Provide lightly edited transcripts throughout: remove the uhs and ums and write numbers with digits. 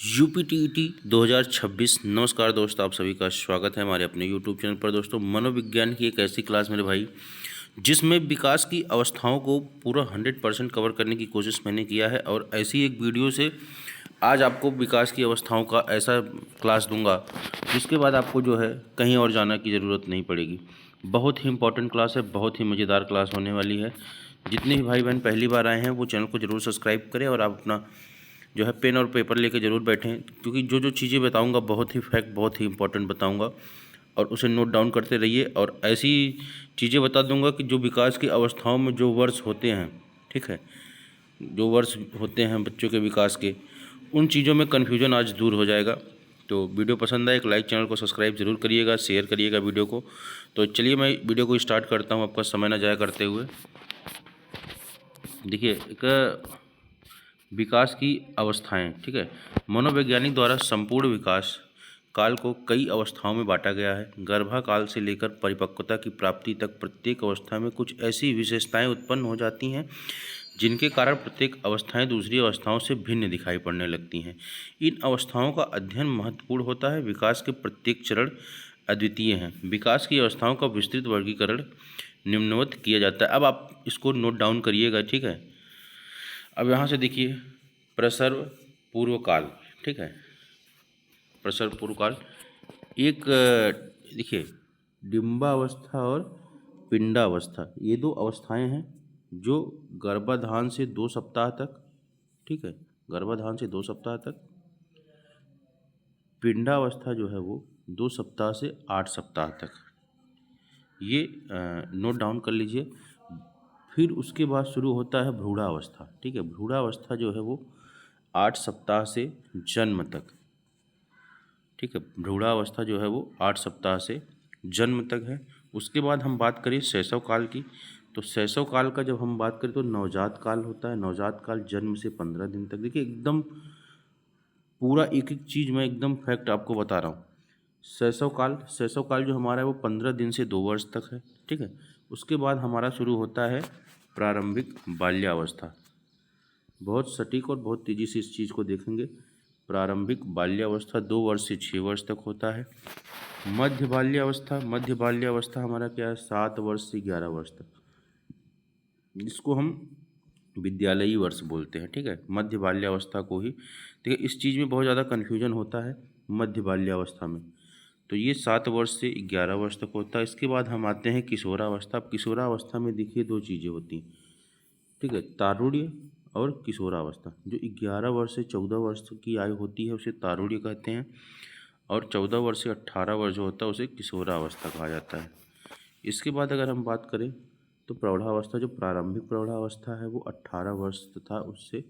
UPTET 2026। नमस्कार दोस्तों, आप सभी का स्वागत है हमारे अपने यूट्यूब चैनल पर। दोस्तों, मनोविज्ञान की एक ऐसी क्लास मेरे भाई जिसमें विकास की अवस्थाओं को पूरा 100% कवर करने की कोशिश मैंने किया है, और ऐसी एक वीडियो से आज आपको विकास की अवस्थाओं का ऐसा क्लास दूंगा जिसके बाद आपको जो है कहीं और जाना की ज़रूरत नहीं पड़ेगी। बहुत ही इंपॉर्टेंट क्लास है, बहुत ही मज़ेदार क्लास होने वाली है। जितने भी भाई बहन पहली बार आए हैं वो चैनल को ज़रूर सब्सक्राइब करें, और आप अपना जो है पेन और पेपर लेके ज़रूर बैठें, क्योंकि जो जो चीज़ें बताऊंगा बहुत ही फैक्ट, बहुत ही इंपॉर्टेंट बताऊंगा, और उसे नोट डाउन करते रहिए। और ऐसी चीज़ें बता दूंगा कि जो विकास की अवस्थाओं में जो वर्ष होते हैं, ठीक है, जो वर्ष होते हैं बच्चों के विकास के, उन चीज़ों में कन्फ्यूजन आज दूर हो जाएगा। तो वीडियो पसंद आए एक लाइक, चैनल को सब्सक्राइब जरूर करिएगा, शेयर करिएगा वीडियो को। तो चलिए मैं वीडियो को स्टार्ट करता हूँ आपका समय न जाया करते हुए। देखिए, एक विकास की अवस्थाएं, ठीक है। मनोवैज्ञानिक द्वारा संपूर्ण विकास काल को कई अवस्थाओं में बांटा गया है। गर्भाकाल से लेकर परिपक्वता की प्राप्ति तक प्रत्येक अवस्था में कुछ ऐसी विशेषताएं उत्पन्न हो जाती हैं जिनके कारण प्रत्येक अवस्थाएं दूसरी अवस्थाओं से भिन्न दिखाई पड़ने लगती हैं। इन अवस्थाओं का अध्ययन महत्वपूर्ण होता है। विकास के प्रत्येक चरण अद्वितीय हैं। विकास की अवस्थाओं का विस्तृत वर्गीकरण निम्नवत किया जाता है। अब आप इसको नोट डाउन करिएगा, ठीक है। अब यहाँ से देखिए, प्रसव पूर्व काल, ठीक है। प्रसव पूर्व काल एक देखिए, डिम्बावस्था और पिंडावस्था, ये दो अवस्थाएं हैं जो गर्भाधान से 2 सप्ताह तक, ठीक है, गर्भाधान से 2 सप्ताह तक, पिंडावस्था जो है वो 2 सप्ताह से 8 सप्ताह तक, ये नोट डाउन कर लीजिए। फिर उसके बाद शुरू होता है भ्रूणावस्था, ठीक है। भ्रूणावस्था जो है वो 8 सप्ताह से जन्म तक, ठीक है। भ्रूणावस्था जो है वो 8 सप्ताह से जन्म तक है। उसके बाद हम बात करें शैशव काल की, तो शैशव काल का जब हम बात करें तो नवजात काल होता है। नवजात काल जन्म से 15 दिन तक। देखिए, एकदम पूरा एक एक चीज़ मैं एकदम फैक्ट आपको बता रहा हूँ। शैशव काल जो हमारा है वो 15 दिन से 2 वर्ष तक है, ठीक है। उसके बाद हमारा शुरू होता है प्रारंभिक बाल्यावस्था। बहुत सटीक और बहुत तेज़ी से इस चीज़ को देखेंगे। प्रारंभिक बाल्यावस्था 2 वर्ष से 6 वर्ष तक होता है। मध्य बाल्यावस्था हमारा क्या है, 7 वर्ष से 11 वर्ष तक, जिसको हम विद्यालयी वर्ष बोलते हैं, ठीक है। मध्य बाल्यावस्था को ही, देखिए इस चीज़ में बहुत ज़्यादा कन्फ्यूजन होता है मध्य बाल्यावस्था में। तो ये 7 वर्ष से 11 वर्ष तक होता है। इसके बाद हम आते हैं किशोरावस्था। अब किशोरावस्था में देखिए 2 चीज़ें होती हैं, ठीक है, तारुण्य और किशोरावस्था। जो 11 वर्ष से 14 वर्ष की आयु होती है उसे तारुण्य कहते हैं, और 14 वर्ष से 18 वर्ष जो होता है उसे किशोरावस्था कहा जाता है। इसके बाद अगर हम बात करें तो प्रौढ़ावस्था, जो प्रारंभिक प्रौढ़ावस्था है वो 18 वर्ष तथा उससे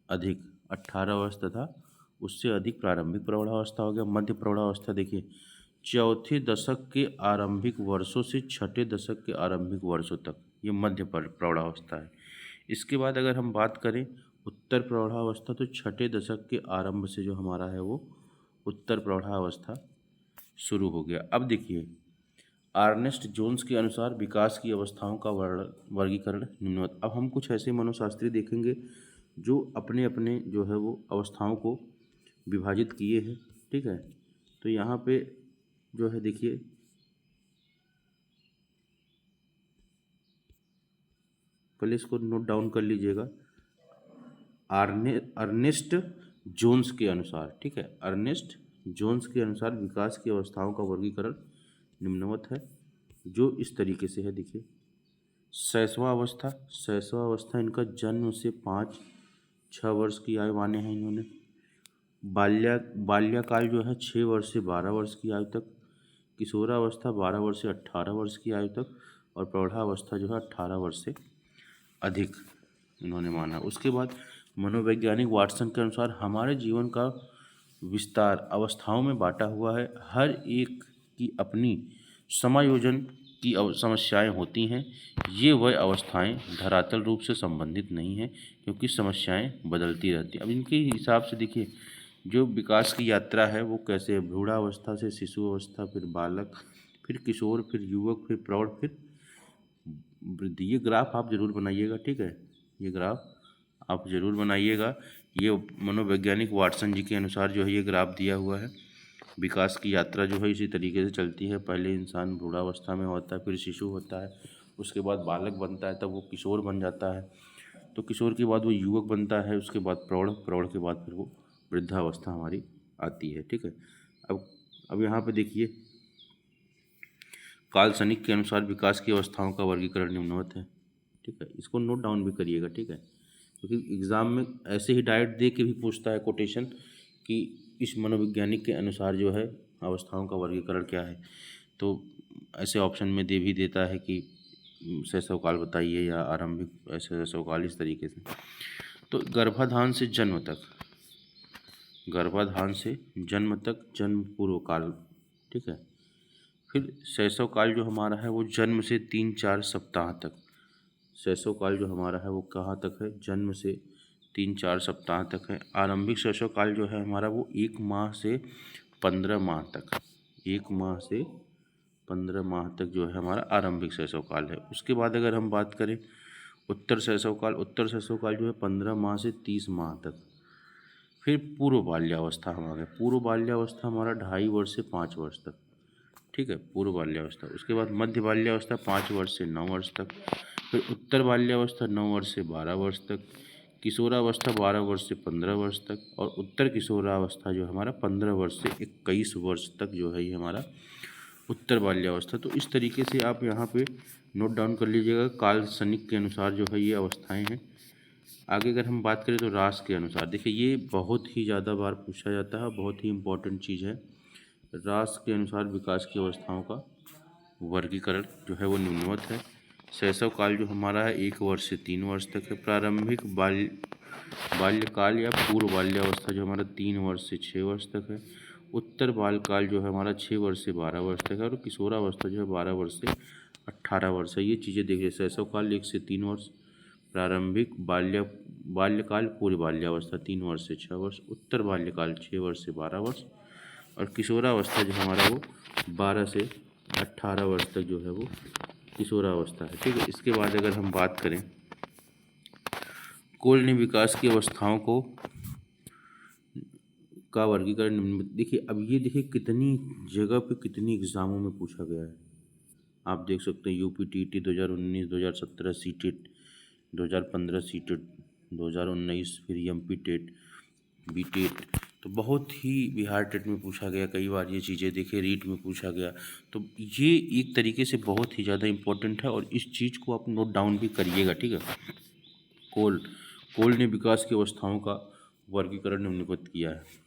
अधिक, 18 वर्ष तथा उससे अधिक प्रारंभिक प्रौढ़ावस्था हो गया। मध्य प्रौढ़ावस्था देखिए, चौथे दशक के आरंभिक वर्षों से छठे दशक के आरंभिक वर्षों तक, ये मध्य प्रौढ़ावस्था है। इसके बाद अगर हम बात करें उत्तर प्रौढ़ावस्था, तो छठे दशक के आरंभ से जो हमारा है वो उत्तर प्रौढ़ावस्था शुरू हो गया। अब देखिए, अर्नेस्ट जोन्स के अनुसार विकास की अवस्थाओं का वर्गीकरण निम्नवत। अब हम कुछ ऐसे मनोशास्त्री देखेंगे जो अपने अपने जो है वो अवस्थाओं को विभाजित किए हैं, ठीक है। तो यहाँ पे जो है देखिए, पहले इसको नोट डाउन कर लीजिएगा। अर्नेस्ट जोन्स के अनुसार, ठीक है, अर्नेस्ट जोन्स के अनुसार विकास की अवस्थाओं का वर्गीकरण निम्नवत है, जो इस तरीके से है। देखिए, शैशवावस्था इनका जन्म से 5-6 वर्ष की आयु माने हैं इन्होंने। बाल्यकाल जो है 6 वर्ष से 12 वर्ष की आयु तक। किशोरावस्था 12 वर्ष से 18 वर्ष की आयु तक, और प्रौढ़ावस्था जो है 18 वर्ष से अधिक इन्होंने माना। उसके बाद मनोवैज्ञानिक वाटसन के अनुसार हमारे जीवन का विस्तार अवस्थाओं में बांटा हुआ है। हर एक की अपनी समायोजन की समस्याएं होती हैं। ये वह अवस्थाएं धरातल रूप से संबंधित नहीं हैं, क्योंकि समस्याएं बदलती रहती हैं। अब इनके हिसाब से देखिए, जो विकास की यात्रा है वो कैसे है, भ्रूणावस्था से शिशु अवस्था, फिर बालक, फिर किशोर, फिर युवक, फिर प्रौढ़, फिर वृद्धि। ये ग्राफ आप जरूर बनाइएगा, ठीक है, ये ग्राफ आप जरूर बनाइएगा, ये मनोवैज्ञानिक वाटसन जी के अनुसार जो है ये ग्राफ दिया हुआ है। विकास की यात्रा जो है इसी तरीके से चलती है। पहले इंसान भ्रूणावस्था में होता है, फिर शिशु होता है, उसके बाद बालक बनता है, तब वो किशोर बन जाता है, तो किशोर के बाद वो युवक बनता है, उसके बाद प्रौढ़, प्रौढ़ के बाद फिर वो वृद्धावस्था हमारी आती है। ठीक है। अब यहाँ पे देखिए, कार्ल सनिक के अनुसार विकास की अवस्थाओं का वर्गीकरण निम्नवत है। ठीक है, इसको नोट डाउन भी करिएगा। ठीक है, क्योंकि एग्ज़ाम में ऐसे ही डायरेक्ट दे के भी पूछता है कोटेशन कि इस मनोवैज्ञानिक के अनुसार जो है अवस्थाओं का वर्गीकरण क्या है। तो ऐसे ऑप्शन में दे भी देता है कि शैशवकाल बताइए या आरंभिक ऐसे शैशवकाल, इस तरीके से। तो गर्भाधान से जन्म तक, गर्भाधान से जन्म तक जन्म पूर्व काल। ठीक है। फिर शैशव काल जो हमारा है वो जन्म से 3-4 सप्ताह तक, शैशव काल जो हमारा है वो कहाँ तक है, जन्म से 3-4 सप्ताह तक है। आरंभिक शैशव काल जो है हमारा वो 1 माह से 15 माह तक, 1 माह से 15 माह तक जो है हमारा आरंभिक शैशव काल है। उसके बाद अगर हम बात करें उत्तर शैशव काल, उत्तर शैशव काल जो है 15 माह से 30 माह तक। फिर पूर्व बाल्यावस्था हमारा, पूर्व बाल्यावस्था हमारा 2.5 वर्ष से 5 वर्ष तक। ठीक है, पूर्व बाल्यावस्था। उसके बाद मध्य बाल्यावस्था 5 वर्ष से 9 वर्ष तक। फिर उत्तर बाल्यावस्था 9 वर्ष से 12 वर्ष तक। किशोरावस्था 12 वर्ष से 15 वर्ष तक। और उत्तर किशोरावस्था जो हमारा 15 वर्ष से 21 वर्ष तक जो है ये हमारा उत्तर बाल्यावस्था। तो इस तरीके से आप यहाँ पे नोट डाउन कर लीजिएगा। कार्ल सनिक के अनुसार जो है ये अवस्थाएं हैं। आगे अगर हम बात करें तो रास के अनुसार, देखिए ये बहुत ही ज़्यादा बार पूछा जाता है, बहुत ही इम्पोर्टेंट चीज़ है। रास के अनुसार विकास की अवस्थाओं का वर्गीकरण जो है वो निम्नवत है। शैशव काल जो हमारा है 1 वर्ष से 3 वर्ष तक है। प्रारंभिक बाल्यकाल या पूर्व बाल्यावस्था जो हमारा 3 वर्ष से 6 वर्ष तक है। उत्तर बालकाल जो है हमारा 6 वर्ष से 12 वर्ष तक है। और किशोरावस्था जो है 12 वर्ष से 18 वर्ष है। ये चीज़ें देखिए, शैशव काल 1 से 3 वर्ष, प्रारंभिक बाल्यकाल पूर्व बाल्यावस्था 3 वर्ष से 6 वर्ष, उत्तर बाल्यकाल 6 वर्ष से 12 वर्ष, और किशोरावस्था जो हमारा वो 12 से 18 वर्ष तक जो है वो किशोरावस्था है। ठीक है। इसके बाद अगर हम बात करें कोल ने विकास की अवस्थाओं को का वर्गीकरण देखिए, अब ये देखिए कितनी जगह पे कितनी एग्ज़ामों में पूछा गया है। आप देख सकते हैं यूपी टीटी 2019, 2017 सीटेट, 2015 सीटेट, 2019 फिर एमपी टेट, बीटेट, तो बहुत ही बिहार टेट में पूछा गया कई बार ये चीज़ें। देखिए रीट में पूछा गया। तो ये एक तरीके से बहुत ही ज़्यादा इम्पोर्टेंट है और इस चीज़ को आप नोट डाउन भी करिएगा। ठीक है। कोल ने विकास की अवस्थाओं का वर्गीकरण निम्नलिखित किया है।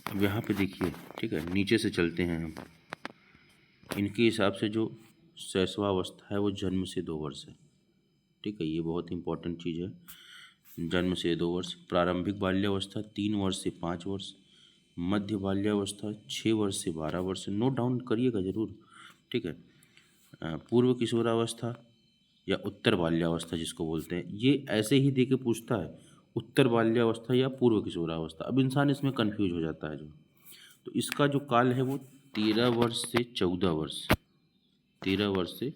अब यहाँ पे देखिए, ठीक है, नीचे से चलते हैं हम। इनके हिसाब से जो शैशवावस्था है वो जन्म से 2 वर्ष है। ठीक है, ये बहुत इंपॉर्टेंट चीज़ है। जन्म से 2 वर्ष। प्रारंभिक बाल्यावस्था 3 वर्ष से 5 वर्ष। मध्य बाल्यावस्था 6 वर्ष से 12 वर्ष। नोट डाउन करिएगा ज़रूर। ठीक है। पूर्व किशोरावस्था या उत्तर बाल्यावस्था जिसको बोलते हैं, ये ऐसे ही दे के पूछता है, उत्तर बाल्यावस्था या पूर्व किशोरावस्था। अब इंसान इसमें कन्फ्यूज हो जाता है जो। तो इसका जो काल है वो 13 वर्ष से 14 वर्ष, 13 वर्ष से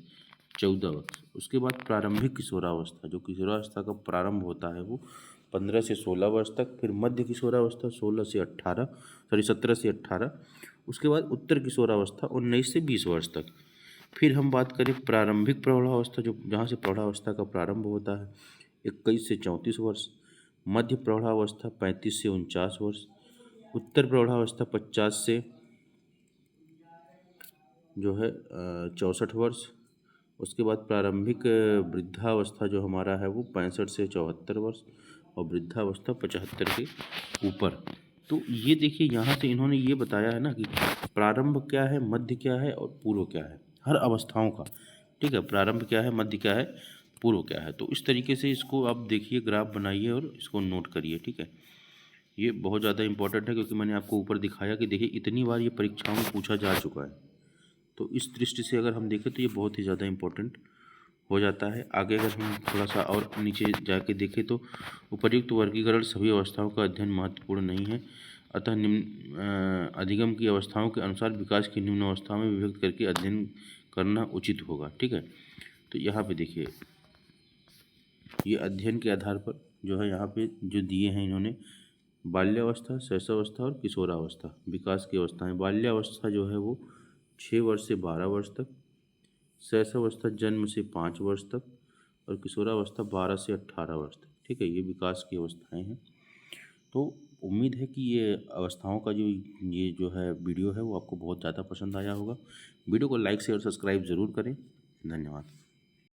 14 वर्ष। उसके बाद प्रारंभिक किशोरावस्था, जो किशोरावस्था का प्रारंभ होता है वो 15 से 16 वर्ष तक। फिर मध्य किशोरावस्था 17 से 18। उसके बाद उत्तर किशोरावस्था 19 से 20 वर्ष तक। फिर हम बात करें प्रारंभिक प्रौढ़ावस्था, जो जहाँ से प्रौढ़ावस्था का प्रारंभ होता है, 21 से 34 वर्ष। मध्य प्रौढ़ावस्था 35 से 49 वर्ष। उत्तर प्रौढ़ावस्था 50 से जो है 64 वर्ष। उसके बाद प्रारंभिक वृद्धावस्था जो हमारा है वो 65 से 74 वर्ष। और वृद्धावस्था 75 के ऊपर। तो ये देखिए, यहाँ से इन्होंने ये बताया है ना कि प्रारंभ क्या है, मध्य क्या है और पूर्व क्या है, हर अवस्थाओं का। ठीक है, प्रारंभ क्या है, मध्य क्या है, पूर्व क्या है। तो इस तरीके से इसको आप देखिए, ग्राफ बनाइए और इसको नोट करिए। ठीक है, ये बहुत ज़्यादा इंपॉर्टेंट है क्योंकि मैंने आपको ऊपर दिखाया कि देखिए इतनी बार ये परीक्षाओं में पूछा जा चुका है। तो इस दृष्टि से अगर हम देखें तो ये बहुत ही ज़्यादा इम्पोर्टेंट हो जाता है। आगे अगर हम थोड़ा सा और नीचे जाके देखें तो उपर्युक्त वर्गीकरण सभी अवस्थाओं का अध्ययन महत्वपूर्ण नहीं है, अतः निम्न अधिगम की अवस्थाओं के अनुसार विकास की निम्न अवस्थाओं में विभक्त करके अध्ययन करना उचित होगा। ठीक है, तो यहाँ पे देखिए, ये अध्ययन के आधार पर जो है यहाँ पे जो दिए हैं इन्होंने, बाल्यावस्था, शैशवावस्था और किशोरावस्था विकास की अवस्थाएं। बाल्यावस्था जो है वो 6 वर्ष से 12 वर्ष तक, शैशवावस्था जन्म से 5 वर्ष तक और किशोरावस्था 12 से 18 वर्ष तक। ठीक है, ये विकास की अवस्थाएं हैं। तो उम्मीद है कि ये अवस्थाओं का जो है वीडियो है वो आपको बहुत ज़्यादा पसंद आया होगा। वीडियो को लाइक शेयर सब्सक्राइब ज़रूर करें। धन्यवाद।